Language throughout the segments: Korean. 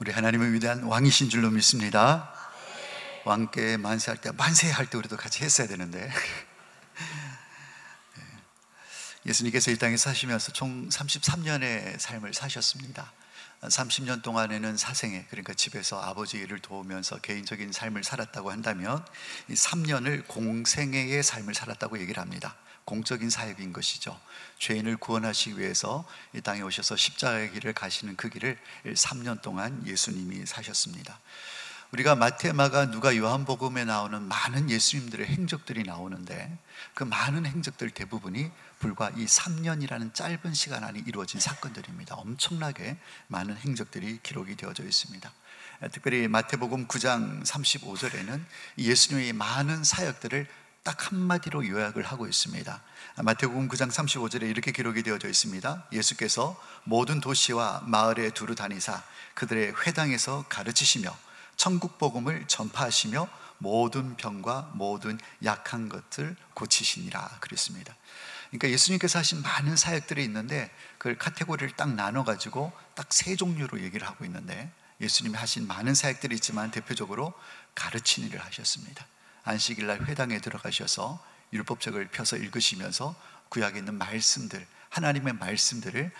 우리 하나님은 위대한 왕이신 줄로 믿습니다. 왕께 만세할 때, 만세할 때 우리도 같이 했어야 되는데 예수님께서 이 땅에 사시면서 총 33년의 삶을 사셨습니다. 30년 동안에는 사생애, 그러니까 집에서 아버지 일을 도우면서 개인적인 삶을 살았다고 한다면 이 3년을 공생애의 삶을 살았다고 얘기를 합니다. 공적인 사역인 것이죠. 죄인을 구원하시기 위해서 이 땅에 오셔서 십자가의 길을 가시는 그 길을 3년 동안 예수님이 사셨습니다. 우리가 마태, 마가, 누가, 요한복음에 나오는 많은 예수님들의 행적들이 나오는데 그 많은 행적들 대부분이 불과 이 3년이라는 짧은 시간 안에 이루어진 사건들입니다. 엄청나게 많은 행적들이 기록이 되어져 있습니다. 특별히 마태복음 9장 35절에는 예수님의 많은 사역들을 딱 한마디로 요약을 하고 있습니다. 마태복음 9장 35절에 이렇게 기록이 되어져 있습니다. 예수께서 모든 도시와 마을에 두루 다니사 그들의 회당에서 가르치시며 천국 복음을 전파하시며 모든 병과 모든 약한 것을 고치시니라 그랬습니다. 그러니까 예수님께서 하신 많은 사역들이 있는데 그걸 카테고리를 딱 나눠가지고 딱 세 종류로 얘기를 하고 있는데 예수님이 하신 많은 사역들이 있지만 대표적으로 가르치는 일을 하셨습니다. 안식일날 회당에 들어가셔서 율법책을 펴서 읽으시면서 구약에 있는 말씀들, 하나님의 말씀들을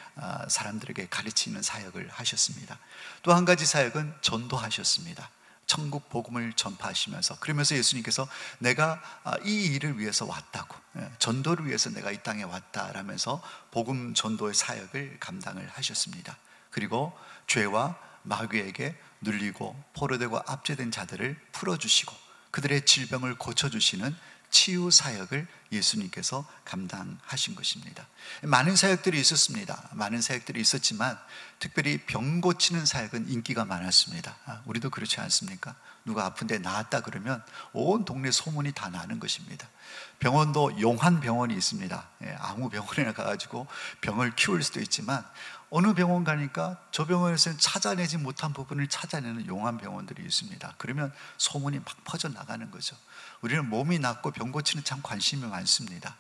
사람들에게 가르치는 사역을 하셨습니다. 또 한 가지 사역은 전도하셨습니다. 천국 복음을 전파하시면서, 그러면서 예수님께서 내가 이 일을 위해서 왔다고, 전도를 위해서 내가 이 땅에 왔다라면서 복음 전도의 사역을 감당을 하셨습니다. 그리고 죄와 마귀에게 눌리고 포로되고 압제된 자들을 풀어주시고 그들의 질병을 고쳐주시는 치유 사역을 예수님께서 감당하신 것입니다. 많은 사역들이 있었습니다. 많은 사역들이 있었지만 특별히 병 고치는 사역은 인기가 많았습니다. 우리도 그렇지 않습니까? 누가 아픈데 나았다 그러면 온 동네 소문이 다 나는 것입니다. 병원도 용한 병원이 있습니다. 아무 병원이나 가가지고 병을 키울 수도 있지만 어느 병원 가니까 저 병원에서는 찾아내지 못한 부분을 찾아내는 용한 병원들이 있습니다. 그러면 소문이 막 퍼져나가는 거죠. 우리는 몸이 낫고 병 고치는 참 관심이 많습니다.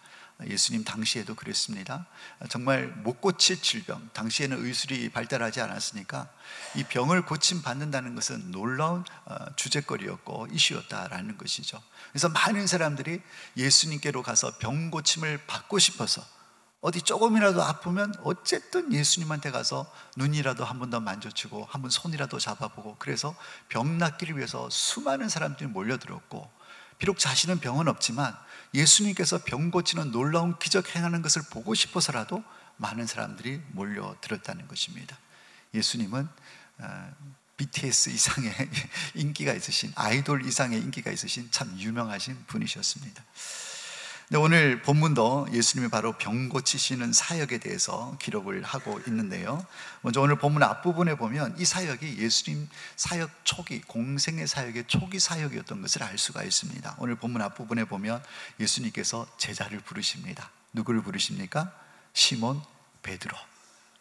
예수님 당시에도 그랬습니다. 정말 못 고칠 질병, 당시에는 의술이 발달하지 않았으니까 이 병을 고침 받는다는 것은 놀라운 주제거리였고 이슈였다라는 것이죠. 그래서 많은 사람들이 예수님께로 가서 병 고침을 받고 싶어서 어디 조금이라도 아프면 어쨌든 예수님한테 가서 눈이라도 한 번 더 만져주고 한 번 손이라도 잡아보고, 그래서 병 낫기를 위해서 수많은 사람들이 몰려들었고, 비록 자신은 병은 없지만 예수님께서 병 고치는 놀라운 기적 행하는 것을 보고 싶어서라도 많은 사람들이 몰려들었다는 것입니다. 예수님은 BTS 이상의 인기가 있으신, 아이돌 이상의 인기가 있으신 참 유명하신 분이셨습니다. 근데 오늘 본문도 예수님이 바로 병 고치시는 사역에 대해서 기록을 하고 있는데요. 먼저 오늘 본문 앞부분에 보면 이 사역이 예수님 사역 초기, 공생의 사역의 초기 사역이었던 것을 알 수가 있습니다. 오늘 본문 앞부분에 보면 예수님께서 제자를 부르십니다. 누구를 부르십니까? 시몬 베드로,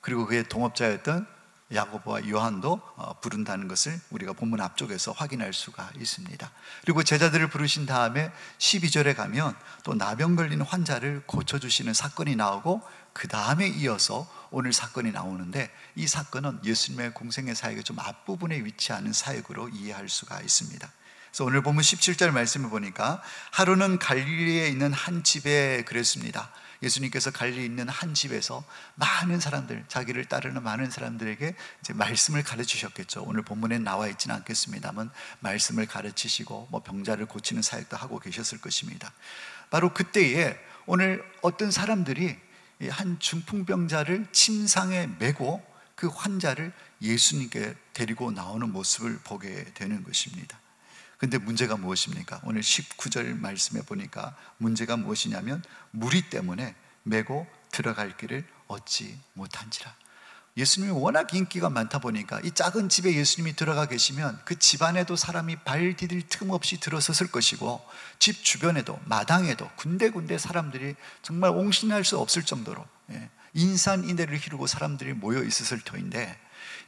그리고 그의 동업자였던 야고보와 요한도 부른다는 것을 우리가 본문 앞쪽에서 확인할 수가 있습니다. 그리고 제자들을 부르신 다음에 12절에 가면 또 나병 걸린 환자를 고쳐주시는 사건이 나오고 그 다음에 이어서 오늘 사건이 나오는데, 이 사건은 예수님의 공생의 사역의 좀 앞부분에 위치하는 사역으로 이해할 수가 있습니다. 그래서 오늘 본문 17절 말씀을 보니까 하루는 갈릴리에 있는 한 집에 그랬습니다. 예수님께서 갈릴리에 있는 한 집에서 많은 사람들, 자기를 따르는 많은 사람들에게 이제 말씀을 가르치셨겠죠. 오늘 본문에 나와 있지는 않겠습니다만 말씀을 가르치시고 병자를 고치는 사역도 하고 계셨을 것입니다. 바로 그때에 오늘 어떤 사람들이 한 중풍병자를 침상에 메고 그 환자를 예수님께 데리고 나오는 모습을 보게 되는 것입니다. 근데 문제가 무엇입니까? 오늘 19절 말씀에 보니까 문제가 무엇이냐면 무리 때문에 메고 들어갈 길을 얻지 못한지라. 예수님이 워낙 인기가 많다 보니까 이 작은 집에 예수님이 들어가 계시면 그 집안에도 사람이 발 디딜 틈 없이 들어섰을 것이고, 집 주변에도 마당에도 군데군데 사람들이 정말 옹신할 수 없을 정도로 인산인해를 기르고 사람들이 모여 있었을 터인데,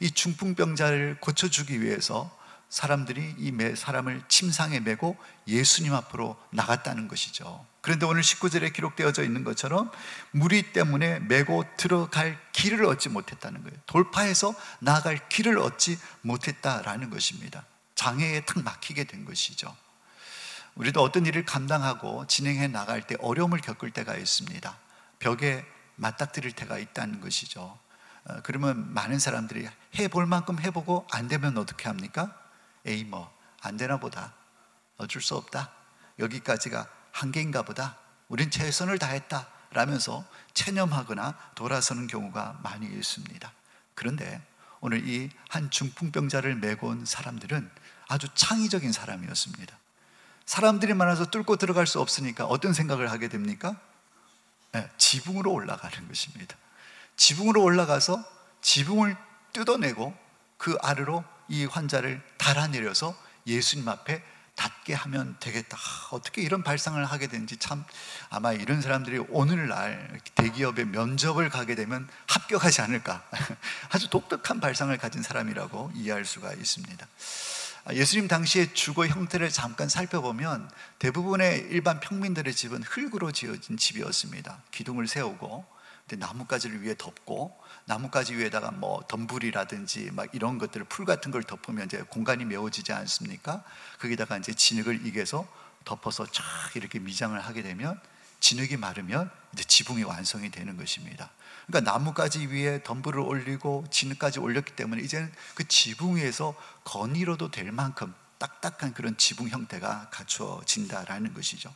이 중풍병자를 고쳐주기 위해서 사람들이 이 사람을 침상에 메고 예수님 앞으로 나갔다는 것이죠. 그런데 오늘 19절에 기록되어져 있는 것처럼 무리 때문에 메고 들어갈 길을 얻지 못했다는 거예요. 돌파해서 나아갈 길을 얻지 못했다라는 것입니다. 장애에 탁 막히게 된 것이죠. 우리도 어떤 일을 감당하고 진행해 나갈 때 어려움을 겪을 때가 있습니다. 벽에 맞닥뜨릴 때가 있다는 것이죠. 그러면 많은 사람들이 해볼 만큼 해보고 안 되면 어떻게 합니까? 에이 뭐 안 되나 보다, 어쩔 수 없다, 여기까지가 한계인가 보다, 우린 최선을 다했다 라면서 체념하거나 돌아서는 경우가 많이 있습니다. 그런데 오늘 이 한 중풍병자를 메고 온 사람들은 아주 창의적인 사람이었습니다. 사람들이 많아서 뚫고 들어갈 수 없으니까 어떤 생각을 하게 됩니까? 지붕으로 올라가는 것입니다. 지붕으로 올라가서 지붕을 뜯어내고 그 아래로 이 환자를 달아내려서 예수님 앞에 닿게 하면 되겠다. 어떻게 이런 발상을 하게 되는지, 참 아마 이런 사람들이 오늘날 대기업의 면접을 가게 되면 합격하지 않을까. 아주 독특한 발상을 가진 사람이라고 이해할 수가 있습니다. 예수님 당시의 주거 형태를 잠깐 살펴보면 대부분의 일반 평민들의 집은 흙으로 지어진 집이었습니다. 기둥을 세우고 나뭇가지를 위에 덮고, 나뭇가지 위에다가 뭐 덤불이라든지 막 이런 것들을, 풀 같은 걸 덮으면 이제 공간이 메워지지 않습니까? 거기다가 이제 진흙을 이겨서 덮어서 쫙 이렇게 미장을 하게 되면, 진흙이 마르면 이제 지붕이 완성이 되는 것입니다. 그러니까 나뭇가지 위에 덤불을 올리고 진흙까지 올렸기 때문에 이제는 그 지붕 위에서 거닐어도 될 만큼 딱딱한 그런 지붕 형태가 갖추어진다라는 것이죠.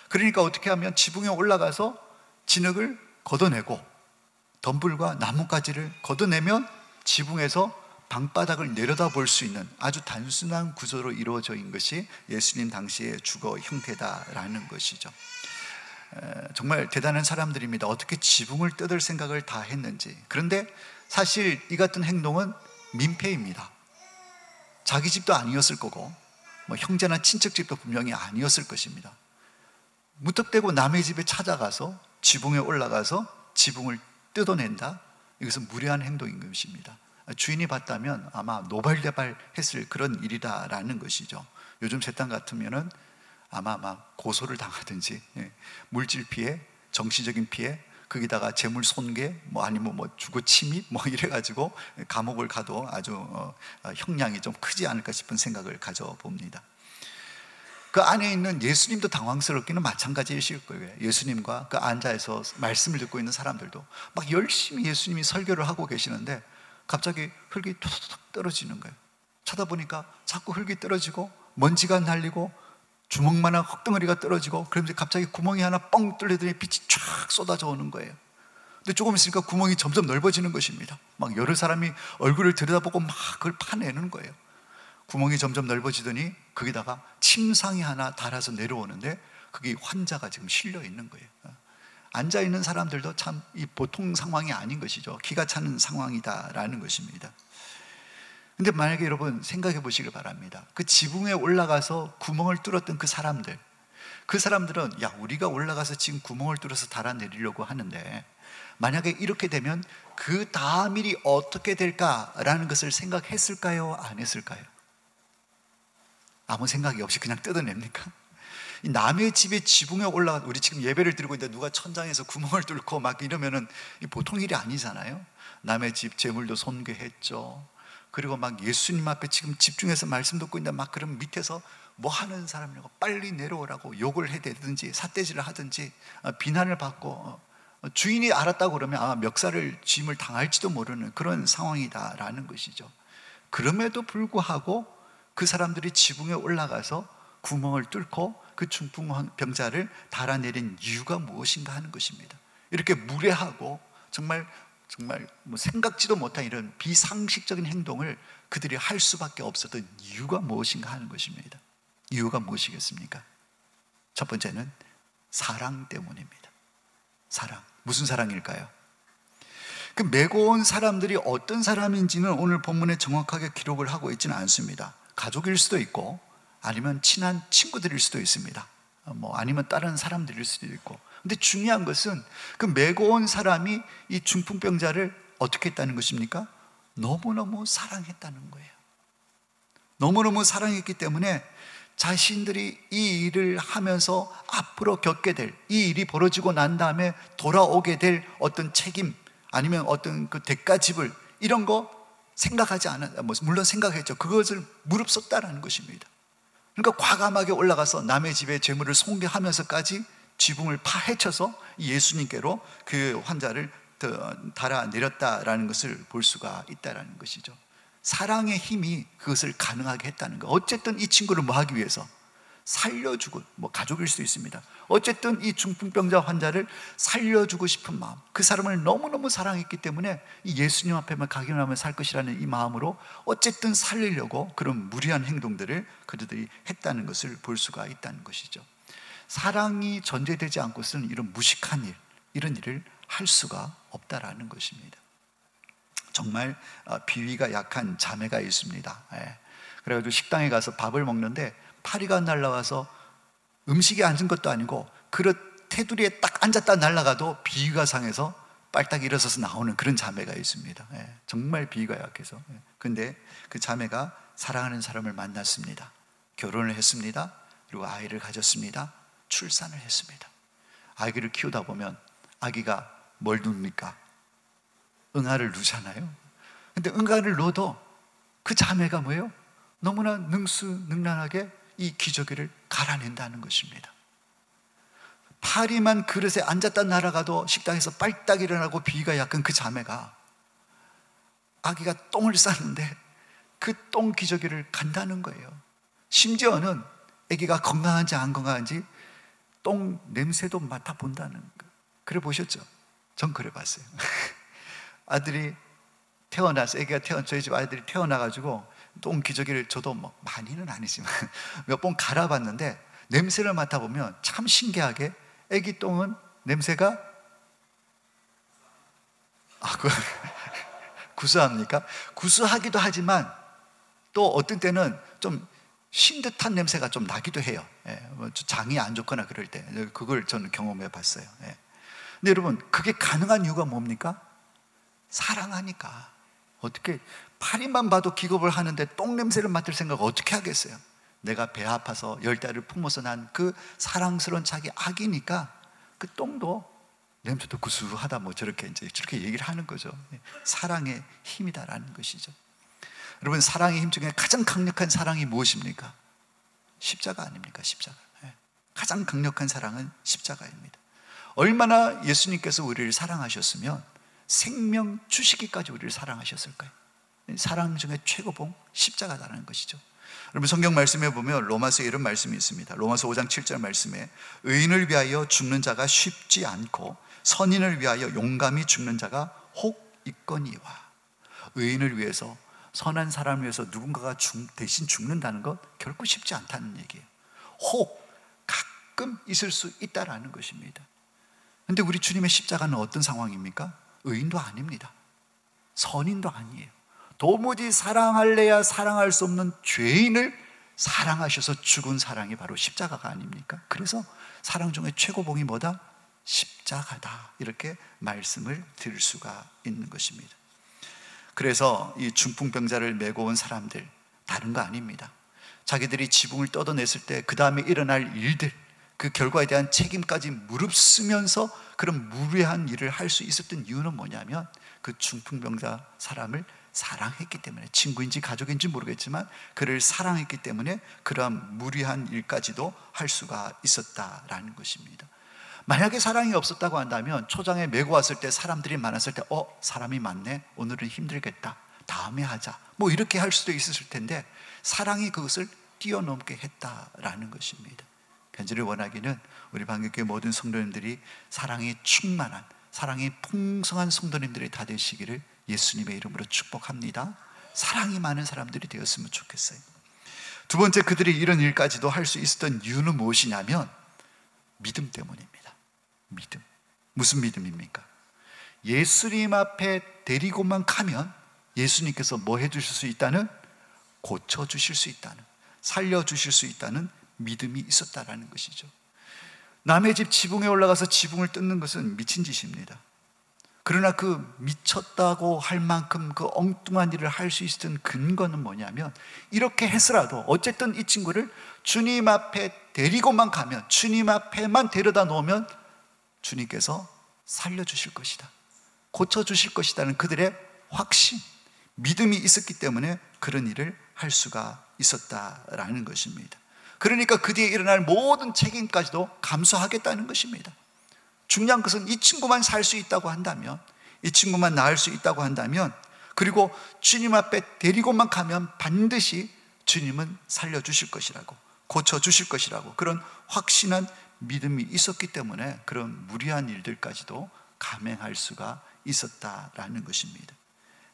그러니까 어떻게 하면 지붕에 올라가서 진흙을 걷어내고 덤불과 나뭇가지를 걷어내면 지붕에서 방바닥을 내려다 볼 수 있는 아주 단순한 구조로 이루어져 있는 것이 예수님 당시의 주거 형태다라는 것이죠. 정말 대단한 사람들입니다. 어떻게 지붕을 뜯을 생각을 다 했는지. 그런데 사실 이 같은 행동은 민폐입니다. 자기 집도 아니었을 거고, 뭐 형제나 친척 집도 분명히 아니었을 것입니다. 무턱대고 남의 집에 찾아가서 지붕에 올라가서 지붕을 뜯어낸다? 이것은 무례한 행동인 것입니다. 주인이 봤다면 아마 노발대발했을 그런 일이다라는 것이죠. 요즘 제 땅 같으면은 아마 고소를 당하든지, 물질 피해, 정신적인 피해, 거기다가 재물 손괴, 뭐 아니면 뭐 주거 침입, 뭐 이래가지고 감옥을 가도 아주 형량이 좀 크지 않을까 싶은 생각을 가져봅니다. 그 안에 있는 예수님도 당황스럽기는 마찬가지이실 거예요. 예수님과 그 앉아서 말씀을 듣고 있는 사람들도 막 열심히 예수님이 설교를 하고 계시는데 갑자기 흙이 툭툭 떨어지는 거예요. 쳐다보니까 자꾸 흙이 떨어지고 먼지가 날리고 주먹만한 흙덩어리가 떨어지고, 그러면서 갑자기 구멍이 하나 뻥 뚫리더니 빛이 쫙 쏟아져 오는 거예요. 근데 조금 있으니까 구멍이 점점 넓어지는 것입니다. 막 여러 사람이 얼굴을 들여다보고 막 그걸 파내는 거예요. 구멍이 점점 넓어지더니 거기다가 침상이 하나 달아서 내려오는데 거기 환자가 지금 실려 있는 거예요. 앉아있는 사람들도 참 이 보통 상황이 아닌 것이죠. 기가 차는 상황이다라는 것입니다. 근데 만약에 여러분 생각해 보시길 바랍니다. 그 지붕에 올라가서 구멍을 뚫었던 그 사람들은 야, 우리가 올라가서 지금 구멍을 뚫어서 달아내리려고 하는데 만약에 이렇게 되면 그 다음 일이 어떻게 될까라는 것을 생각했을까요? 안 했을까요? 아무 생각이 없이 그냥 뜯어냅니까? 남의 집에 지붕에 올라가, 우리 지금 예배를 드리고 있는데 누가 천장에서 구멍을 뚫고 막 이러면은 보통 일이 아니잖아요. 남의 집 재물도 손괴했죠. 그리고 막 예수님 앞에 지금 집중해서 말씀 듣고 있는데 막 그럼 밑에서 뭐 하는 사람이라고 빨리 내려오라고 욕을 해대든지 삿대질을 하든지 비난을 받고, 주인이 알았다고 그러면 아마 멱살을 쥐임을 당할지도 모르는 그런 상황이다라는 것이죠. 그럼에도 불구하고 그 사람들이 지붕에 올라가서 구멍을 뚫고 그 중풍병자를 달아내린 이유가 무엇인가 하는 것입니다. 이렇게 무례하고 정말 뭐 생각지도 못한 이런 비상식적인 행동을 그들이 할 수밖에 없었던 이유가 무엇인가 하는 것입니다. 이유가 무엇이겠습니까? 첫 번째는 사랑 때문입니다. 사랑. 무슨 사랑일까요? 그 메고 온 사람들이 어떤 사람인지는 오늘 본문에 정확하게 기록을 하고 있지는 않습니다. 가족일 수도 있고 아니면 친한 친구들일 수도 있습니다. 뭐 아니면 다른 사람들일 수도 있고. 근데 중요한 것은 그 메고 온 사람이 이 중풍병자를 어떻게 했다는 것입니까? 너무너무 사랑했다는 거예요. 너무너무 사랑했기 때문에 자신들이 이 일을 하면서 앞으로 겪게 될, 이 일이 벌어지고 난 다음에 돌아오게 될 어떤 책임, 아니면 어떤 그 대가집을, 이런 거 생각하지 않았, 물론 생각했죠. 그것을 무릅썼다라는 것입니다. 그러니까 과감하게 올라가서 남의 집에 재물을 송개하면서까지 지붕을 파헤쳐서 예수님께로 그 환자를 달아내렸다라는 것을 볼 수가 있다라는 것이죠. 사랑의 힘이 그것을 가능하게 했다는 거. 어쨌든 이 친구를 뭐 하기 위해서 살려주고, 뭐 가족일 수도 있습니다. 어쨌든 이 중풍병자 환자를 살려주고 싶은 마음, 그 사람을 너무너무 사랑했기 때문에 이 예수님 앞에만 각인하며 살 것이라는 이 마음으로 어쨌든 살리려고 그런 무리한 행동들을 그들이 했다는 것을 볼 수가 있다는 것이죠. 사랑이 전제되지 않고서는 이런 무식한 일, 이런 일을 할 수가 없다라는 것입니다. 정말 비위가 약한 자매가 있습니다. 그래가지고 식당에 가서 밥을 먹는데 파리가 날라와서 음식에 앉은 것도 아니고 그릇 테두리에 딱 앉았다 날아가도 비위가 상해서 빨딱 일어서서 나오는 그런 자매가 있습니다. 정말 비위가 약해서. 근데 그 자매가 사랑하는 사람을 만났습니다. 결혼을 했습니다. 그리고 아이를 가졌습니다. 출산을 했습니다. 아기를 키우다 보면 아기가 뭘 눕니까? 응아를 누잖아요. 근데 응아를 넣어도 그 자매가 뭐예요? 너무나 능수능란하게 이 기저귀를 갈아낸다는 것입니다. 파리만 그릇에 앉았다 날아가도 식당에서 빨딱 일어나고 비위가 약한 그 자매가 아기가 똥을 쌌는데 그 똥 기저귀를 간다는 거예요. 심지어는 아기가 건강한지 안 건강한지 똥 냄새도 맡아본다는 거. 그래 보셨죠? 전 그래 봤어요. 아들이 태어나서, 아기가 저희 집 아이들이 태어나가지고 똥 기저귀를 저도 뭐 많이는 아니지만 몇 번 갈아봤는데 냄새를 맡아보면 참 신기하게 아기 똥은 냄새가 구수합니까? 구수하기도 하지만 또 어떤 때는 좀 신 듯한 냄새가 좀 나기도 해요. 장이 안 좋거나 그럴 때 그걸 저는 경험해 봤어요. 근데 여러분, 그게 가능한 이유가 뭡니까? 사랑하니까. 어떻게 파리만 봐도 기겁을 하는데 똥 냄새를 맡을 생각을 어떻게 하겠어요? 내가 배 아파서 10달을 품어서 난 그 사랑스러운 자기 아기니까 그 똥도 냄새도 구수하다, 뭐 저렇게 얘기를 하는 거죠. 사랑의 힘이다라는 것이죠. 여러분, 사랑의 힘 중에 가장 강력한 사랑이 무엇입니까? 십자가 아닙니까? 십자가. 가장 강력한 사랑은 십자가입니다. 얼마나 예수님께서 우리를 사랑하셨으면 생명 주시기까지 우리를 사랑하셨을까요? 사랑 중에 최고봉 십자가다라는 것이죠. 여러분, 성경 말씀에 보면 로마서에 이런 말씀이 있습니다. 로마서 5장 7절 말씀에 의인을 위하여 죽는 자가 쉽지 않고 선인을 위하여 용감히 죽는 자가 혹 있거니와. 의인을 위해서, 선한 사람을 위해서 누군가가 대신 죽는다는 것 결코 쉽지 않다는 얘기예요. 혹 가끔 있을 수 있다라는 것입니다. 그런데 우리 주님의 십자가는 어떤 상황입니까? 의인도 아닙니다. 선인도 아니에요. 도무지 사랑할래야 사랑할 수 없는 죄인을 사랑하셔서 죽은 사랑이 바로 십자가가 아닙니까? 그래서 사랑 중에 최고봉이 뭐다? 십자가다. 이렇게 말씀을 드릴 수가 있는 것입니다. 그래서 이 중풍병자를 메고 온 사람들, 다른 거 아닙니다. 자기들이 지붕을 뜯어냈을 때 그 다음에 일어날 일들, 그 결과에 대한 책임까지 무릅쓰면서 그런 무례한 일을 할 수 있었던 이유는 뭐냐면 그 중풍병자 사람을 사랑했기 때문에, 친구인지 가족인지 모르겠지만 그를 사랑했기 때문에 그러한 무리한 일까지도 할 수가 있었다라는 것입니다. 만약에 사랑이 없었다고 한다면 초장에 메고 왔을 때 사람들이 많았을 때 사람이 많네, 오늘은 힘들겠다, 다음에 하자, 뭐 이렇게 할 수도 있었을 텐데 사랑이 그것을 뛰어넘게 했다라는 것입니다. 간절히 원하기는 우리 방교회 모든 성도님들이 사랑이 충만한, 사랑이 풍성한 성도님들이 다 되시기를 예수님의 이름으로 축복합니다. 사랑이 많은 사람들이 되었으면 좋겠어요. 두 번째, 그들이 이런 일까지도 할 수 있었던 이유는 무엇이냐면 믿음 때문입니다. 믿음. 무슨 믿음입니까? 예수님 앞에 데리고만 가면 예수님께서 뭐 해주실 수 있다는, 고쳐주실 수 있다는, 살려주실 수 있다는 믿음이 있었다라는 것이죠. 남의 집 지붕에 올라가서 지붕을 뜯는 것은 미친 짓입니다. 그러나 그 미쳤다고 할 만큼 그 엉뚱한 일을 할 수 있었던 근거는 뭐냐면, 이렇게 해서라도 어쨌든 이 친구를 주님 앞에 데리고만 가면, 주님 앞에만 데려다 놓으면 주님께서 살려주실 것이다, 고쳐주실 것이라는 그들의 확신, 믿음이 있었기 때문에 그런 일을 할 수가 있었다라는 것입니다. 그러니까 그 뒤에 일어날 모든 책임까지도 감수하겠다는 것입니다. 중요한 것은 이 친구만 살 수 있다고 한다면, 이 친구만 나을 수 있다고 한다면, 그리고 주님 앞에 데리고만 가면 반드시 주님은 살려주실 것이라고, 고쳐주실 것이라고, 그런 확신한 믿음이 있었기 때문에 그런 무리한 일들까지도 감행할 수가 있었다라는 것입니다.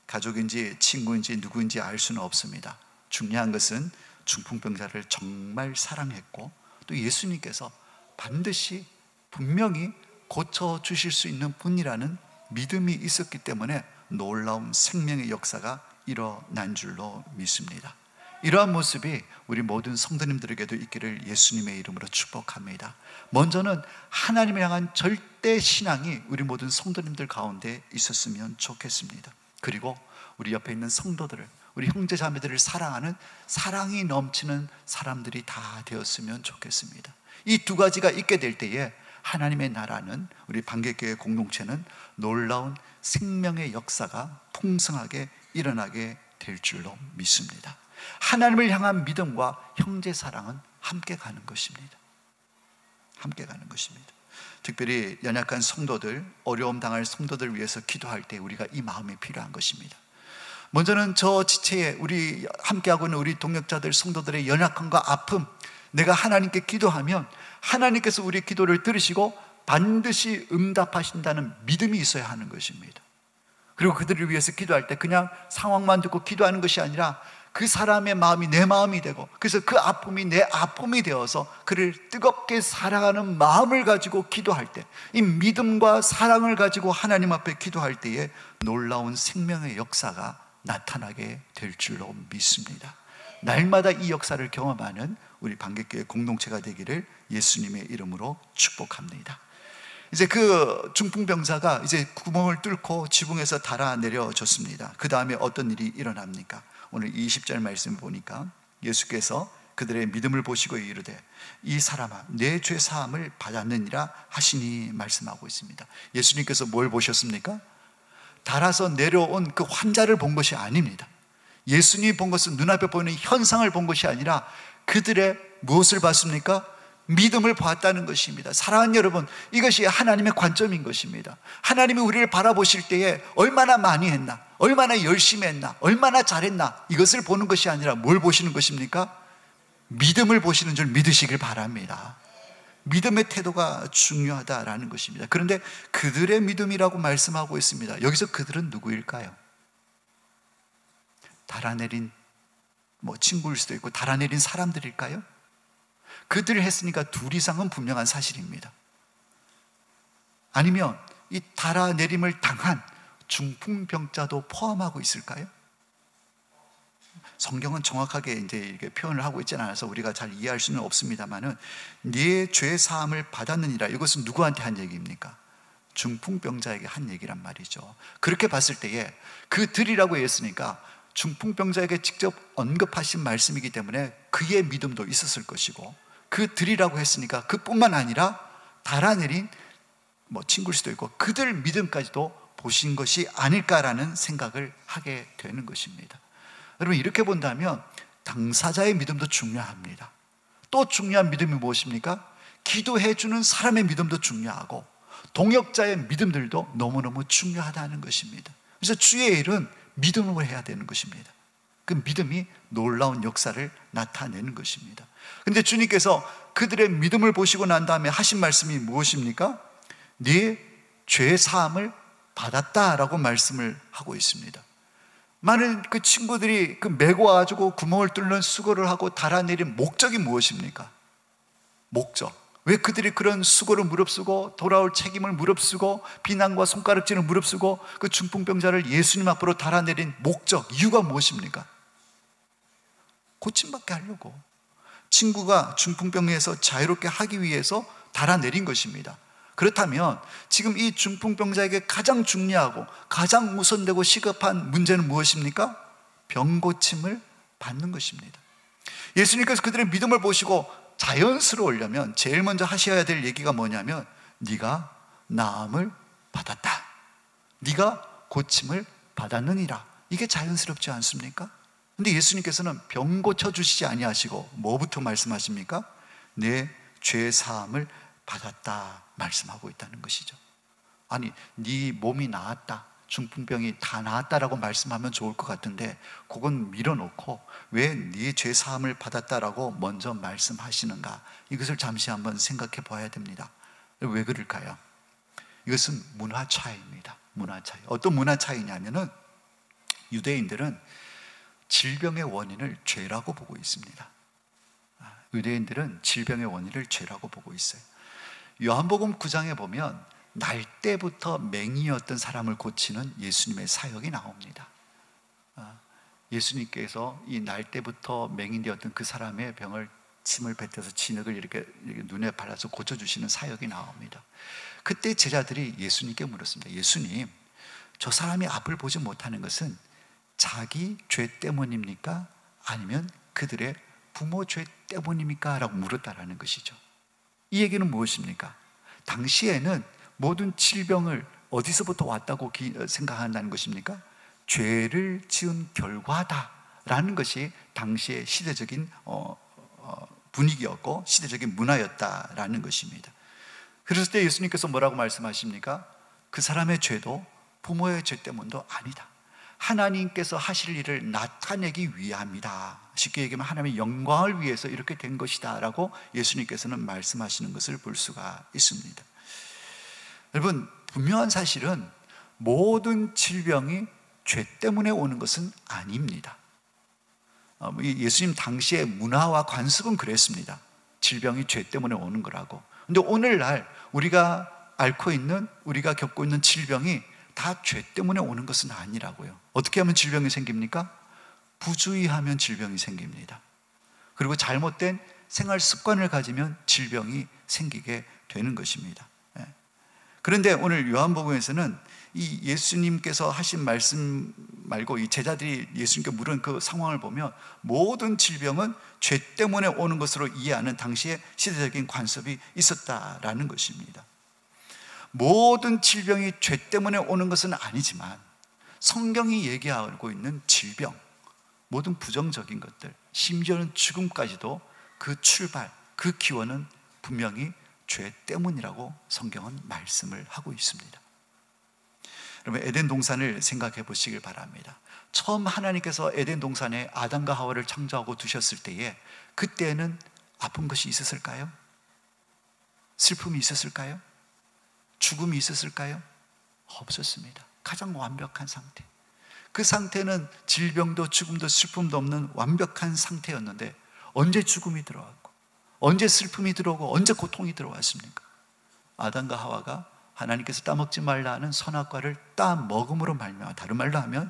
가족인지 친구인지 누구인지 알 수는 없습니다. 중요한 것은 중풍병자를 정말 사랑했고, 또 예수님께서 반드시 분명히 고쳐주실 수 있는 분이라는 믿음이 있었기 때문에 놀라운 생명의 역사가 일어난 줄로 믿습니다. 이러한 모습이 우리 모든 성도님들에게도 있기를 예수님의 이름으로 축복합니다. 먼저는 하나님을 향한 절대 신앙이 우리 모든 성도님들 가운데 있었으면 좋겠습니다. 그리고 우리 옆에 있는 성도들을, 우리 형제 자매들을 사랑하는 사랑이 넘치는 사람들이 다 되었으면 좋겠습니다. 이 두 가지가 있게 될 때에 하나님의 나라는, 우리 방개교회 공동체는 놀라운 생명의 역사가 풍성하게 일어나게 될 줄로 믿습니다. 하나님을 향한 믿음과 형제 사랑은 함께 가는 것입니다. 함께 가는 것입니다. 특별히 연약한 성도들, 어려움 당할 성도들을 위해서 기도할 때 우리가 이 마음이 필요한 것입니다. 먼저는 저 지체에 우리 함께하고 있는 우리 동역자들, 성도들의 연약함과 아픔, 내가 하나님께 기도하면 하나님께서 우리 기도를 들으시고 반드시 응답하신다는 믿음이 있어야 하는 것입니다. 그리고 그들을 위해서 기도할 때 그냥 상황만 듣고 기도하는 것이 아니라 그 사람의 마음이 내 마음이 되고, 그래서 그 아픔이 내 아픔이 되어서 그를 뜨겁게 사랑하는 마음을 가지고 기도할 때, 이 믿음과 사랑을 가지고 하나님 앞에 기도할 때에 놀라운 생명의 역사가 나타나게 될 줄로 믿습니다. 날마다 이 역사를 경험하는 우리 방개교회 공동체가 되기를 예수님의 이름으로 축복합니다. 이제 그 중풍병자가 이제 구멍을 뚫고 지붕에서 달아내려졌습니다. 그 다음에 어떤 일이 일어납니까? 오늘 20절 말씀 보니까 예수께서 그들의 믿음을 보시고 이르되 이 사람아 내 죄 사함을 받았느니라 하시니 말씀하고 있습니다. 예수님께서 뭘 보셨습니까? 달아서 내려온 그 환자를 본 것이 아닙니다. 예수님이 본 것은 눈앞에 보이는 현상을 본 것이 아니라 그들의 무엇을 봤습니까? 믿음을 보았다는 것입니다. 사랑하는 여러분, 이것이 하나님의 관점인 것입니다. 하나님이 우리를 바라보실 때에 얼마나 많이 했나, 얼마나 열심히 했나, 얼마나 잘했나, 이것을 보는 것이 아니라 뭘 보시는 것입니까? 믿음을 보시는 줄 믿으시길 바랍니다. 믿음의 태도가 중요하다라는 것입니다. 그런데 그들의 믿음이라고 말씀하고 있습니다. 여기서 그들은 누구일까요? 달아내린 친구일 수도 있고 달아내린 사람들일까요? 그들을 했으니까 둘 이상은 분명한 사실입니다. 아니면 이 달아내림을 당한 중풍병자도 포함하고 있을까요? 성경은 정확하게 이제 이렇게 표현을 하고 있지 않아서 우리가 잘 이해할 수는 없습니다만은, 네 죄 사함을 받았느니라, 이것은 누구한테 한 얘기입니까? 중풍병자에게 한 얘기란 말이죠. 그렇게 봤을 때에 그들이라고 했으니까 중풍병자에게 직접 언급하신 말씀이기 때문에 그의 믿음도 있었을 것이고, 그들이라고 했으니까 그뿐만 아니라 달아내린 친구일 수도 있고 그들 믿음까지도 보신 것이 아닐까라는 생각을 하게 되는 것입니다. 여러분, 이렇게 본다면 당사자의 믿음도 중요합니다. 또 중요한 믿음이 무엇입니까? 기도해 주는 사람의 믿음도 중요하고 동역자의 믿음들도 너무너무 중요하다는 것입니다. 그래서 주의 일은 믿음으로 해야 되는 것입니다. 그 믿음이 놀라운 역사를 나타내는 것입니다. 그런데 주님께서 그들의 믿음을 보시고 난 다음에 하신 말씀이 무엇입니까? 네 죄 사함을 받았다라고 말씀을 하고 있습니다. 많은 그 친구들이 그 메고 와가지고 구멍을 뚫는 수고를 하고 달아내린 목적이 무엇입니까? 목적. 왜 그들이 그런 수고를 무릅쓰고 돌아올 책임을 무릅쓰고 비난과 손가락질을 무릅쓰고 그 중풍병자를 예수님 앞으로 달아내린 목적, 이유가 무엇입니까? 고침받게 하려고, 친구가 중풍병에서 자유롭게 하기 위해서 달아내린 것입니다. 그렇다면 지금 이 중풍병자에게 가장 중요하고 가장 우선되고 시급한 문제는 무엇입니까? 병 고침을 받는 것입니다. 예수님께서 그들의 믿음을 보시고 자연스러우려면 제일 먼저 하셔야 될 얘기가 뭐냐면, 네가 나음을 받았다, 네가 고침을 받았느니라. 이게 자연스럽지 않습니까? 근데 예수님께서는 병 고쳐주시지 아니하시고 뭐부터 말씀하십니까? 내 죄 사함을 받았다 말씀하고 있다는 것이죠. 아니, 네 몸이 나았다, 중풍병이 다 나았다라고 말씀하면 좋을 것 같은데 그건 밀어놓고 왜 네 죄 사함을 받았다라고 먼저 말씀하시는가, 이것을 잠시 한번 생각해 봐야 됩니다. 왜 그럴까요? 이것은 문화 차이입니다. 문화 차이. 어떤 문화 차이냐면은, 유대인들은 질병의 원인을 죄라고 보고 있습니다. 유대인들은 질병의 원인을 죄라고 보고 있어요. 요한복음 9장에 보면 날 때부터 맹인이었던 사람을 고치는 예수님의 사역이 나옵니다. 예수님께서 이 날 때부터 맹인되었던 그 사람의 병을 침을 뱉어서 진흙을 이렇게 눈에 발라서 고쳐주시는 사역이 나옵니다. 그때 제자들이 예수님께 물었습니다. 예수님, 저 사람이 앞을 보지 못하는 것은 자기 죄 때문입니까? 아니면 그들의 부모 죄 때문입니까? 라고 물었다라는 것이죠. 이 얘기는 무엇입니까? 당시에는 모든 질병을 어디서부터 왔다고 생각한다는 것입니까? 죄를 지은 결과다라는 것이 당시의 시대적인 분위기였고 시대적인 문화였다라는 것입니다. 그랬을 때 예수님께서 뭐라고 말씀하십니까? 그 사람의 죄도 부모의 죄 때문도 아니다. 하나님께서 하실 일을 나타내기 위함이다. 쉽게 얘기하면 하나님의 영광을 위해서 이렇게 된 것이다 라고 예수님께서는 말씀하시는 것을 볼 수가 있습니다. 여러분, 분명한 사실은 모든 질병이 죄 때문에 오는 것은 아닙니다. 예수님 당시의 문화와 관습은 그랬습니다. 질병이 죄 때문에 오는 거라고. 근데 오늘날 우리가 앓고 있는, 우리가 겪고 있는 질병이 다 죄 때문에 오는 것은 아니라고요. 어떻게 하면 질병이 생깁니까? 부주의하면 질병이 생깁니다. 그리고 잘못된 생활 습관을 가지면 질병이 생기게 되는 것입니다. 그런데 오늘 요한복음에서는 이 예수님께서 하신 말씀 말고 이 제자들이 예수님께 물은 그 상황을 보면 모든 질병은 죄 때문에 오는 것으로 이해하는 당시의 시대적인 관습이 있었다라는 것입니다. 모든 질병이 죄 때문에 오는 것은 아니지만 성경이 얘기하고 있는 질병, 모든 부정적인 것들, 심지어는 죽음까지도 그 출발, 그 기원은 분명히 죄 때문이라고 성경은 말씀을 하고 있습니다. 여러분, 에덴 동산을 생각해 보시길 바랍니다. 처음 하나님께서 에덴 동산에 아담과 하와를 창조하고 두셨을 때에 그때는 아픈 것이 있었을까요? 슬픔이 있었을까요? 죽음이 있었을까요? 없었습니다. 가장 완벽한 상태. 그 상태는 질병도 죽음도 슬픔도 없는 완벽한 상태였는데 언제 죽음이 들어왔고 언제 슬픔이 들어오고 언제 고통이 들어왔습니까? 아담과 하와가 하나님께서 따먹지 말라 하는 선악과를 따먹음으로 말미암아, 다른 말로 하면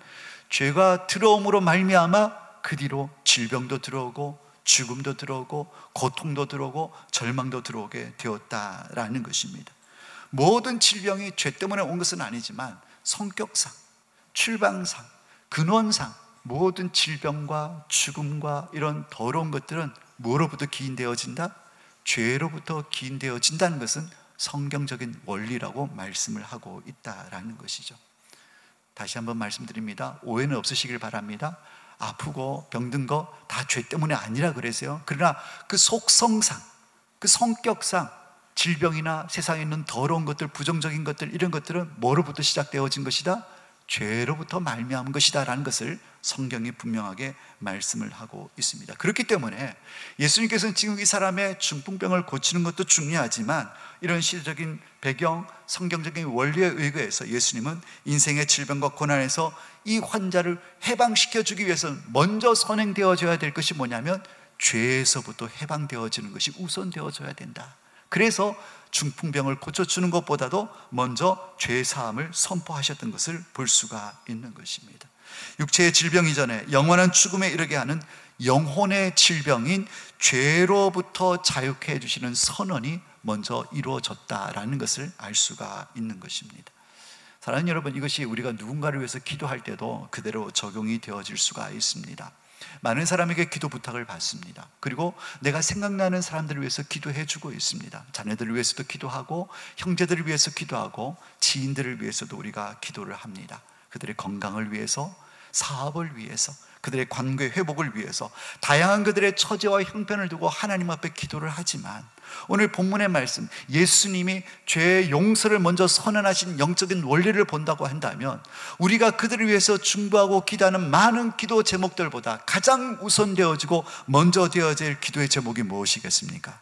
죄가 들어옴으로 말미암아 그 뒤로 질병도 들어오고 죽음도 들어오고 고통도 들어오고 절망도 들어오게 되었다라는 것입니다. 모든 질병이 죄 때문에 온 것은 아니지만 성격상, 출방상, 근원상 모든 질병과 죽음과 이런 더러운 것들은 뭐로부터 기인되어진다? 죄로부터 기인되어진다는 것은 성경적인 원리라고 말씀을 하고 있다라는 것이죠. 다시 한번 말씀드립니다. 오해는 없으시길 바랍니다. 아프고 병든 거 다 죄 때문에 아니라 그래서요. 그러나 그 속성상, 그 성격상 질병이나 세상에 있는 더러운 것들, 부정적인 것들, 이런 것들은 뭐로부터 시작되어진 것이다? 죄로부터 말미암은 것이다 라는 것을 성경이 분명하게 말씀을 하고 있습니다. 그렇기 때문에 예수님께서는 지금 이 사람의 중풍병을 고치는 것도 중요하지만 이런 시대적인 배경, 성경적인 원리에 의거해서 예수님은 인생의 질병과 고난에서 이 환자를 해방시켜주기 위해서 먼저 선행되어져야 될 것이 뭐냐면 죄에서부터 해방되어지는 것이 우선되어져야 된다. 그래서 중풍병을 고쳐주는 것보다도 먼저 죄사함을 선포하셨던 것을 볼 수가 있는 것입니다. 육체의 질병 이전에 영원한 죽음에 이르게 하는 영혼의 질병인 죄로부터 자유케 해주시는 선언이 먼저 이루어졌다라는 것을 알 수가 있는 것입니다. 사랑하는 여러분, 이것이 우리가 누군가를 위해서 기도할 때도 그대로 적용이 되어질 수가 있습니다. 많은 사람에게 기도 부탁을 받습니다. 그리고 내가 생각나는 사람들을 위해서 기도해 주고 있습니다. 자녀들을 위해서도 기도하고, 형제들을 위해서 기도하고, 지인들을 위해서도 우리가 기도를 합니다. 그들의 건강을 위해서, 사업을 위해서, 그들의 관계 회복을 위해서 다양한 그들의 처지와 형편을 두고 하나님 앞에 기도를 하지만, 오늘 본문의 말씀, 예수님이 죄의 용서를 먼저 선언하신 영적인 원리를 본다고 한다면, 우리가 그들을 위해서 중보하고 기도하는 많은 기도 제목들보다 가장 우선되어지고 먼저 되어질 기도의 제목이 무엇이겠습니까?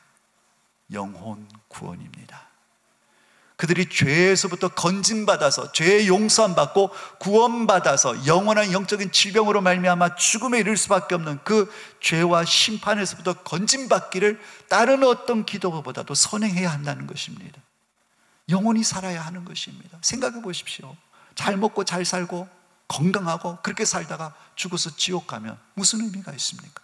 영혼 구원입니다. 그들이 죄에서부터 건진받아서, 죄의 용서함 받고 구원받아서 영원한 영적인 질병으로 말미암아 죽음에 이를 수밖에 없는 그 죄와 심판에서부터 건진받기를 다른 어떤 기도보다도 선행해야 한다는 것입니다. 영혼이 살아야 하는 것입니다. 생각해 보십시오. 잘 먹고 잘 살고 건강하고 그렇게 살다가 죽어서 지옥 가면 무슨 의미가 있습니까?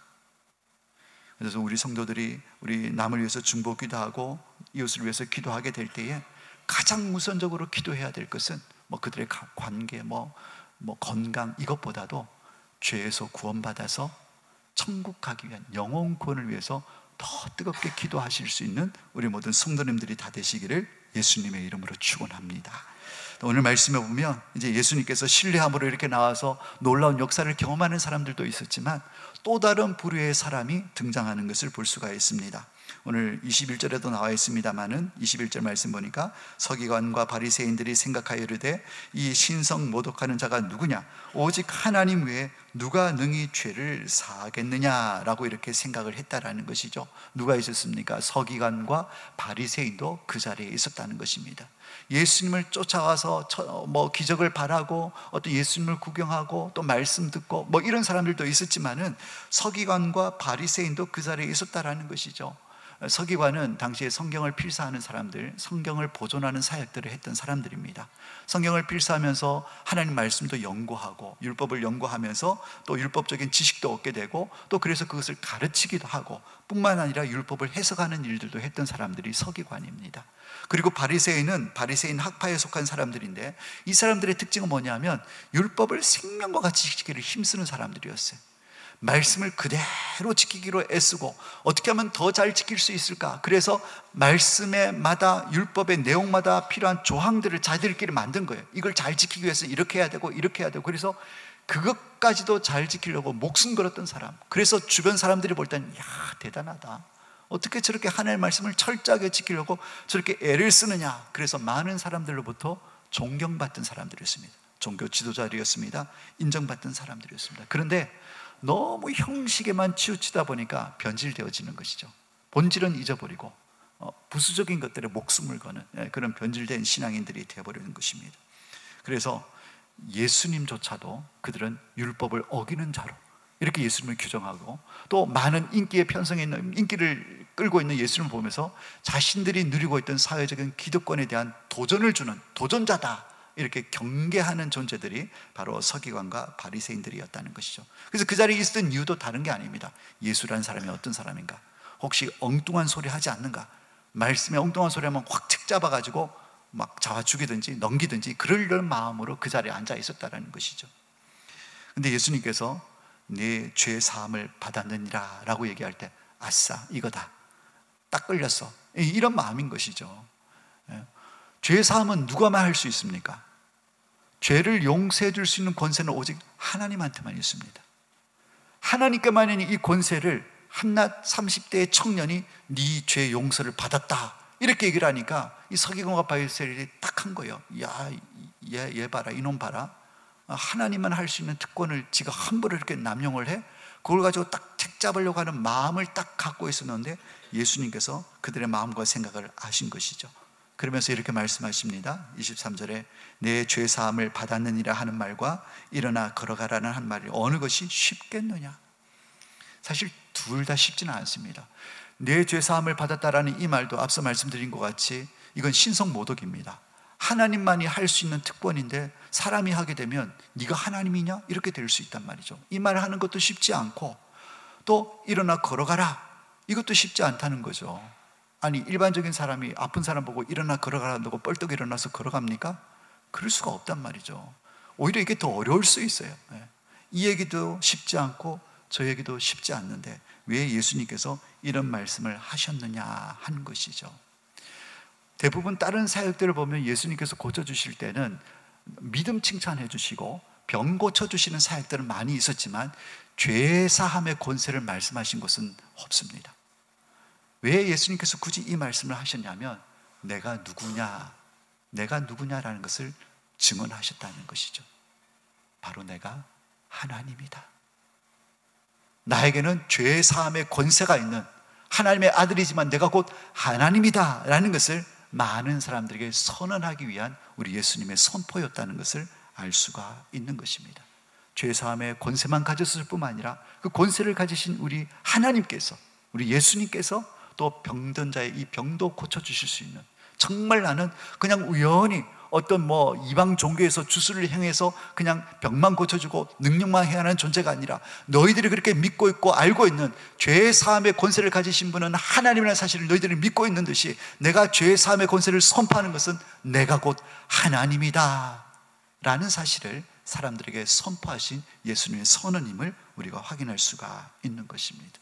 그래서 우리 성도들이 우리 남을 위해서 중보 기도하고 이웃을 위해서 기도하게 될 때에 가장 우선적으로 기도해야 될 것은 그들의 관계, 건강, 이것보다도 죄에서 구원받아서 천국 가기 위한 영혼 구원을 위해서 더 뜨겁게 기도하실 수 있는 우리 모든 성도님들이 다 되시기를 예수님의 이름으로 축원합니다. 오늘 말씀에 보면 이제 예수님께서 신뢰함으로 이렇게 나와서 놀라운 역사를 경험하는 사람들도 있었지만 또 다른 부류의 사람이 등장하는 것을 볼 수가 있습니다. 오늘 21절에도 나와 있습니다마는 21절 말씀 보니까 서기관과 바리새인들이 생각하여 이르되 이 신성 모독하는 자가 누구냐? 오직 하나님 외에 누가 능히 죄를 사하겠느냐라고 이렇게 생각을 했다라는 것이죠. 누가 있었습니까? 서기관과 바리새인도 그 자리에 있었다는 것입니다. 예수님을 쫓아와서 기적을 바라고 어떤 예수님을 구경하고 또 말씀 듣고 이런 사람들도 있었지만은 서기관과 바리새인도 그 자리에 있었다라는 것이죠. 서기관은 당시에 성경을 필사하는 사람들, 성경을 보존하는 사역들을 했던 사람들입니다. 성경을 필사하면서 하나님 말씀도 연구하고 율법을 연구하면서 또 율법적인 지식도 얻게 되고 또 그래서 그것을 가르치기도 하고 뿐만 아니라 율법을 해석하는 일들도 했던 사람들이 서기관입니다. 그리고 바리새인은 바리새인 학파에 속한 사람들인데 이 사람들의 특징은 뭐냐면 율법을 생명과 같이 지키기를 힘쓰는 사람들이었어요. 말씀을 그대로 지키기로 애쓰고 어떻게 하면 더 잘 지킬 수 있을까? 그래서 말씀에마다 율법의 내용마다 필요한 조항들을 자기들끼리 만든 거예요. 이걸 잘 지키기 위해서 이렇게 해야 되고 이렇게 해야 되고 그래서 그것까지도 잘 지키려고 목숨 걸었던 사람. 그래서 주변 사람들이 볼 때는 야, 대단하다. 어떻게 저렇게 하나님의 말씀을 철저하게 지키려고 저렇게 애를 쓰느냐. 그래서 많은 사람들로부터 존경받던 사람들이었습니다. 종교 지도자들이었습니다. 인정받던 사람들이었습니다. 그런데 너무 형식에만 치우치다 보니까 변질되어지는 것이죠. 본질은 잊어버리고 부수적인 것들에 목숨을 거는 그런 변질된 신앙인들이 되어버리는 것입니다. 그래서 예수님조차도 그들은 율법을 어기는 자로 이렇게 예수님을 규정하고 또 많은 인기에 편성해 있는 인기를 끌고 있는 예수님을 보면서 자신들이 누리고 있던 사회적인 기득권에 대한 도전을 주는 도전자다 이렇게 경계하는 존재들이 바로 서기관과 바리새인들이었다는 것이죠. 그래서 그 자리에 있었던 이유도 다른 게 아닙니다. 예수라는 사람이 어떤 사람인가? 혹시 엉뚱한 소리 하지 않는가? 말씀에 엉뚱한 소리 하면 확 책 잡아가지고 막 잡아 죽이든지 넘기든지 그러려는 마음으로 그 자리에 앉아 있었다는 것이죠. 근데 예수님께서 내 죄 사함을 받았느니라 라고 얘기할 때 아싸 이거다 딱 걸렸어 이런 마음인 것이죠. 죄 사함은 누가만 할 수 있습니까? 죄를 용서해 줄 수 있는 권세는 오직 하나님한테만 있습니다. 하나님께만 있는 이 권세를 한낱 30대의 청년이 네 죄 용서를 받았다 이렇게 얘기를 하니까 이 서기관과 바리새인이 딱 한 거예요. 야, 얘 봐라 이놈 봐라 하나님만 할 수 있는 특권을 지가 함부로 이렇게 남용을 해? 그걸 가지고 딱 책 잡으려고 하는 마음을 딱 갖고 있었는데 예수님께서 그들의 마음과 생각을 아신 것이죠. 그러면서 이렇게 말씀하십니다. 23절에 내 죄사함을 받았느니라 하는 말과 일어나 걸어가라는 한 말이 어느 것이 쉽겠느냐? 사실 둘 다 쉽지는 않습니다. 내 죄사함을 받았다라는 이 말도 앞서 말씀드린 것 같이 이건 신성모독입니다. 하나님만이 할 수 있는 특권인데 사람이 하게 되면 네가 하나님이냐? 이렇게 될 수 있단 말이죠. 이 말을 하는 것도 쉽지 않고 또 일어나 걸어가라 이것도 쉽지 않다는 거죠. 아니 일반적인 사람이 아픈 사람 보고 일어나 걸어가라고 뻘떡 일어나서 걸어갑니까? 그럴 수가 없단 말이죠. 오히려 이게 더 어려울 수 있어요. 이 얘기도 쉽지 않고 저 얘기도 쉽지 않는데 왜 예수님께서 이런 말씀을 하셨느냐 하는 것이죠. 대부분 다른 사역들을 보면 예수님께서 고쳐주실 때는 믿음 칭찬해 주시고 병 고쳐주시는 사역들은 많이 있었지만 죄사함의 권세를 말씀하신 것은 없습니다. 왜 예수님께서 굳이 이 말씀을 하셨냐면 내가 누구냐라는 것을 증언하셨다는 것이죠. 바로 내가 하나님이다. 나에게는 죄사함의 권세가 있는 하나님의 아들이지만 내가 곧 하나님이다 라는 것을 많은 사람들에게 선언하기 위한 우리 예수님의 선포였다는 것을 알 수가 있는 것입니다. 죄사함의 권세만 가졌을 뿐만 아니라 그 권세를 가지신 우리 하나님께서, 우리 예수님께서 또 병든 자의 이 병도 고쳐주실 수 있는, 정말 나는 그냥 우연히 어떤 이방 종교에서 주술을 행해서 그냥 병만 고쳐주고 능력만 행하는 존재가 아니라 너희들이 그렇게 믿고 있고 알고 있는 죄 사함의 권세를 가지신 분은 하나님이라는 사실을 너희들이 믿고 있는 듯이 내가 죄 사함의 권세를 선포하는 것은 내가 곧 하나님이다 라는 사실을 사람들에게 선포하신 예수님의 선언임을 우리가 확인할 수가 있는 것입니다.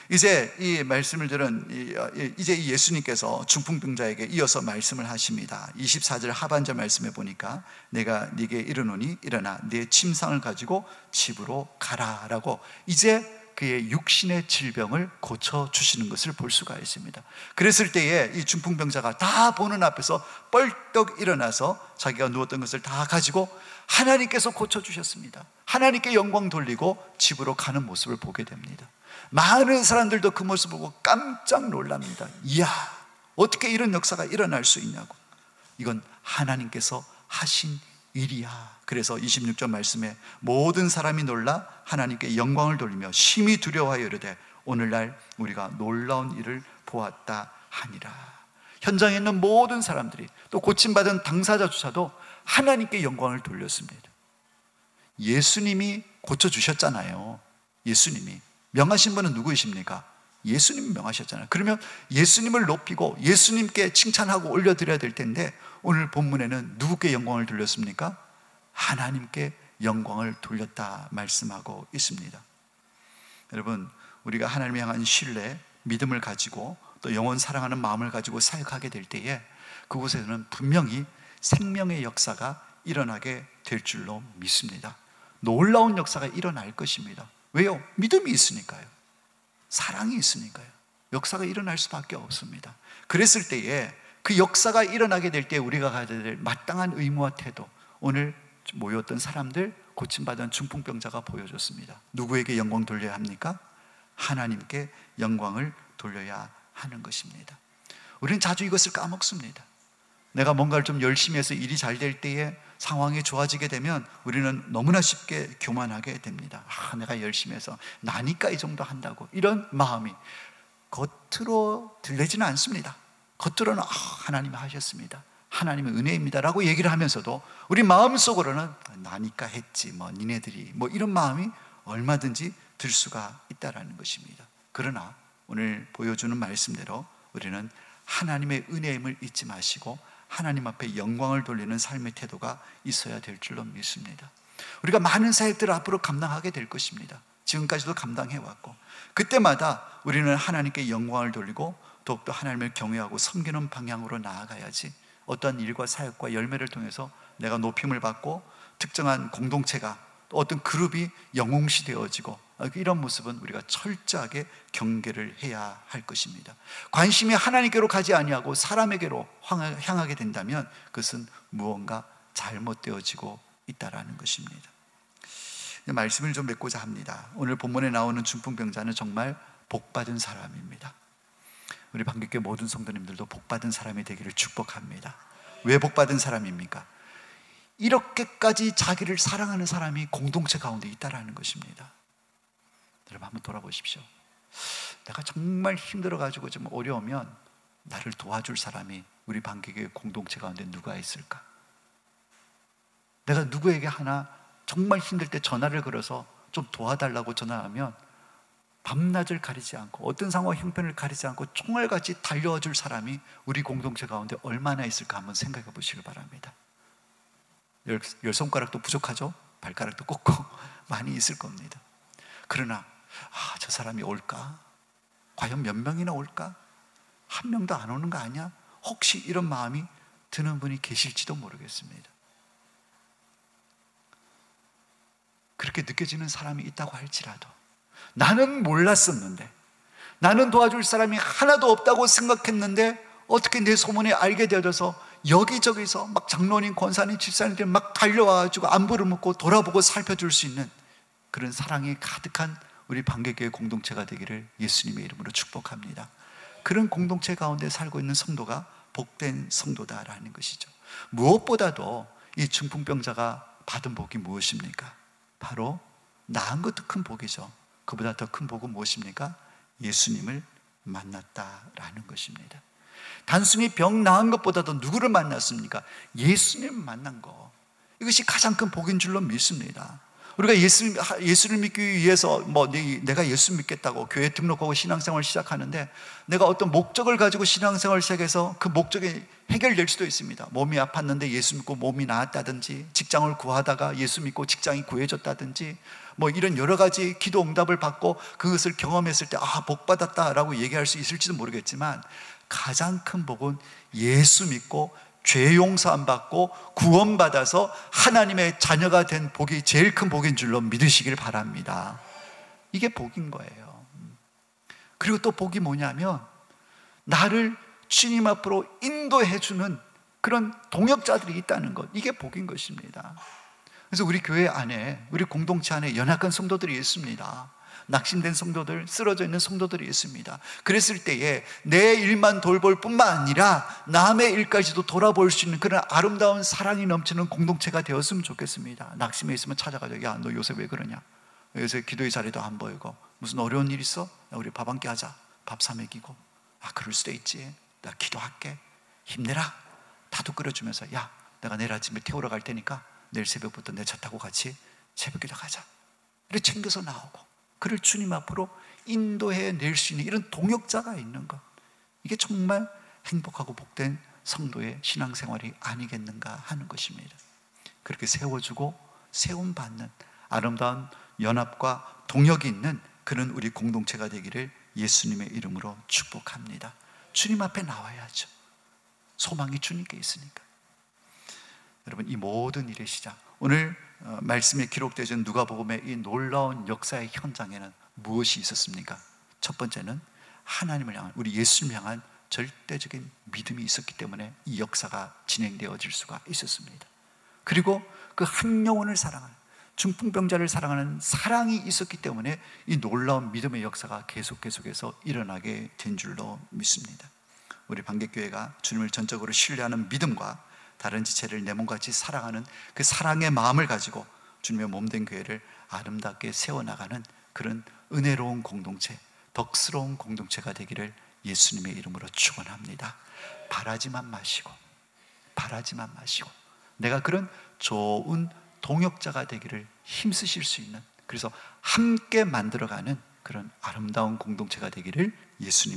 이제 이 말씀을 들은 이제 이 예수님께서 중풍병자에게 이어서 말씀을 하십니다. 24절 하반절 말씀에 보니까 내가 네게 이르노니 일어나 네 침상을 가지고 집으로 가라라고 이제 그의 육신의 질병을 고쳐주시는 것을 볼 수가 있습니다. 그랬을 때에 이 중풍병자가 다 보는 앞에서 뻘떡 일어나서 자기가 누웠던 것을 다 가지고 하나님께서 고쳐주셨습니다. 하나님께 영광 돌리고 집으로 가는 모습을 보게 됩니다. 많은 사람들도 그 모습을 보고 깜짝 놀랍니다. 이야, 어떻게 이런 역사가 일어날 수 있냐고. 이건 하나님께서 하신 일이야. 그래서 26절 말씀에 모든 사람이 놀라 하나님께 영광을 돌리며 심히 두려워하여 이르되 오늘날 우리가 놀라운 일을 보았다 하니라. 현장에 있는 모든 사람들이 또 고침받은 당사자조차도 하나님께 영광을 돌렸습니다. 예수님이 고쳐주셨잖아요. 예수님이 명하신 분은 누구이십니까? 예수님이 명하셨잖아요. 그러면 예수님을 높이고 예수님께 칭찬하고 올려드려야 될 텐데 오늘 본문에는 누구께 영광을 돌렸습니까? 하나님께 영광을 돌렸다 말씀하고 있습니다. 여러분, 우리가 하나님을 향한 신뢰, 믿음을 가지고 또 영원 사랑하는 마음을 가지고 사역하게 될 때에 그곳에는 분명히 생명의 역사가 일어나게 될 줄로 믿습니다. 놀라운 역사가 일어날 것입니다. 왜요? 믿음이 있으니까요. 사랑이 있으니까요. 역사가 일어날 수밖에 없습니다. 그랬을 때에 그 역사가 일어나게 될 때 우리가 가져야 될 마땅한 의무와 태도, 오늘 모였던 사람들, 고침받은 중풍병자가 보여줬습니다. 누구에게 영광 돌려야 합니까? 하나님께 영광을 돌려야 하는 것입니다. 우리는 자주 이것을 까먹습니다. 내가 뭔가를 좀 열심히 해서 일이 잘 될 때에 상황이 좋아지게 되면 우리는 너무나 쉽게 교만하게 됩니다. 내가 열심히 해서 나니까 이 정도 한다고, 이런 마음이 겉으로 들리지는 않습니다. 겉으로는 하나님이 하셨습니다, 하나님의 은혜입니다 라고 얘기를 하면서도 우리 마음속으로는 나니까 했지, 니네들이 이런 마음이 얼마든지 들 수가 있다는 것입니다. 그러나 오늘 보여주는 말씀대로 우리는 하나님의 은혜임을 잊지 마시고 하나님 앞에 영광을 돌리는 삶의 태도가 있어야 될 줄로 믿습니다. 우리가 많은 사역들을 앞으로 감당하게 될 것입니다. 지금까지도 감당해왔고 그때마다 우리는 하나님께 영광을 돌리고 더욱더 하나님을 경외하고 섬기는 방향으로 나아가야지, 어떤 일과 사역과 열매를 통해서 내가 높임을 받고 특정한 공동체가 또 어떤 그룹이 영웅시되어지고 이런 모습은 우리가 철저하게 경계를 해야 할 것입니다. 관심이 하나님께로 가지 아니하고 사람에게로 향하게 된다면 그것은 무언가 잘못되어지고 있다라는 것입니다. 말씀을 좀 맺고자 합니다. 오늘 본문에 나오는 중풍병자는 정말 복받은 사람입니다. 우리 방귀교회 모든 성도님들도 복받은 사람이 되기를 축복합니다. 왜 복받은 사람입니까? 이렇게까지 자기를 사랑하는 사람이 공동체 가운데 있다라는 것입니다. 여러분 한번 돌아보십시오. 내가 정말 힘들어가지고 좀 어려우면 나를 도와줄 사람이 우리 방귀교회 공동체 가운데 누가 있을까? 내가 누구에게 하나 정말 힘들 때 전화를 걸어서 좀 도와달라고 전화하면 밤낮을 가리지 않고 어떤 상황 형편을 가리지 않고 총알같이 달려와 줄 사람이 우리 공동체 가운데 얼마나 있을까 한번 생각해 보시길 바랍니다. 열 손가락도 부족하죠? 발가락도 꽂고 많이 있을 겁니다. 그러나 저 사람이 올까? 과연 몇 명이나 올까? 한 명도 안 오는 거 아니야? 혹시 이런 마음이 드는 분이 계실지도 모르겠습니다. 그렇게 느껴지는 사람이 있다고 할지라도 나는 몰랐었는데, 나는 도와줄 사람이 하나도 없다고 생각했는데 어떻게 내 소문에 알게 되어져서 여기저기서 막 장로님, 권사님, 집사님들 막 달려와가지고 안부를 묻고 돌아보고 살펴줄 수 있는 그런 사랑이 가득한 우리 방개교회 공동체가 되기를 예수님의 이름으로 축복합니다. 그런 공동체 가운데 살고 있는 성도가 복된 성도다라는 것이죠. 무엇보다도 이 중풍병자가 받은 복이 무엇입니까? 바로 나은 것도 큰 복이죠. 그보다 더 큰 복은 무엇입니까? 예수님을 만났다라는 것입니다. 단순히 병 나은 것보다도 누구를 만났습니까? 예수님을 만난 거, 이것이 가장 큰 복인 줄로 믿습니다. 우리가 예수를 믿기 위해서 내가 예수 믿겠다고 교회 등록하고 신앙생활을 시작하는데, 내가 어떤 목적을 가지고 신앙생활을 시작해서 그 목적이 해결될 수도 있습니다. 몸이 아팠는데 예수 믿고 몸이 나았다든지, 직장을 구하다가 예수 믿고 직장이 구해졌다든지, 이런 여러 가지 기도 응답을 받고 그것을 경험했을 때 복 받았다라고 얘기할 수 있을지도 모르겠지만, 가장 큰 복은 예수 믿고 죄 용서함 받고 구원받아서 하나님의 자녀가 된 복이 제일 큰 복인 줄로 믿으시길 바랍니다. 이게 복인 거예요. 그리고 또 복이 뭐냐면, 나를 주님 앞으로 인도해 주는 그런 동역자들이 있다는 것, 이게 복인 것입니다. 그래서 우리 교회 안에, 우리 공동체 안에 연약한 성도들이 있습니다. 낙심된 성도들, 쓰러져 있는 성도들이 있습니다. 그랬을 때에 내 일만 돌볼 뿐만 아니라 남의 일까지도 돌아볼 수 있는 그런 아름다운 사랑이 넘치는 공동체가 되었으면 좋겠습니다. 낙심해 있으면 찾아가죠. 야, 너 요새 왜 그러냐? 요새 기도의 자리도 안 보이고 무슨 어려운 일 있어? 야, 우리 밥 한 끼 하자. 밥 사 먹이고. 그럴 수도 있지. 나 기도할게. 힘내라. 다도 끓여주면서, 야, 내가 내일 아침에 태우러 갈 테니까 내일 새벽부터 내 차 타고 같이 새벽기도 가자. 이렇게 챙겨서 나오고, 그를 주님 앞으로 인도해 낼 수 있는 이런 동역자가 있는 것, 이게 정말 행복하고 복된 성도의 신앙생활이 아니겠는가 하는 것입니다. 그렇게 세워주고 세움받는 아름다운 연합과 동역이 있는 그런 우리 공동체가 되기를 예수님의 이름으로 축복합니다. 주님 앞에 나와야죠. 소망이 주님께 있으니까. 여러분, 이 모든 일의 시작, 오늘 말씀에 기록되어 있는 누가복음의 이 놀라운 역사의 현장에는 무엇이 있었습니까? 첫 번째는 하나님을 향한, 우리 예수님을 향한 절대적인 믿음이 있었기 때문에 이 역사가 진행되어질 수가 있었습니다. 그리고 그 한 영혼을 사랑하는, 중풍병자를 사랑하는 사랑이 있었기 때문에 이 놀라운 믿음의 역사가 계속해서 일어나게 된 줄로 믿습니다. 우리 방개교회가 주님을 전적으로 신뢰하는 믿음과 다른 지체를 내 몸같이 사랑하는 그 사랑의 마음을 가지고 주님의 몸된 교회를 아름답게 세워나가는 그런 은혜로운 공동체, 덕스러운 공동체가 되기를 예수님의 이름으로 축원합니다. 바라지만 마시고 내가 그런 좋은 동역자가 되기를 힘쓰실 수 있는, 그래서 함께 만들어가는 그런 아름다운 공동체가 되기를 예수님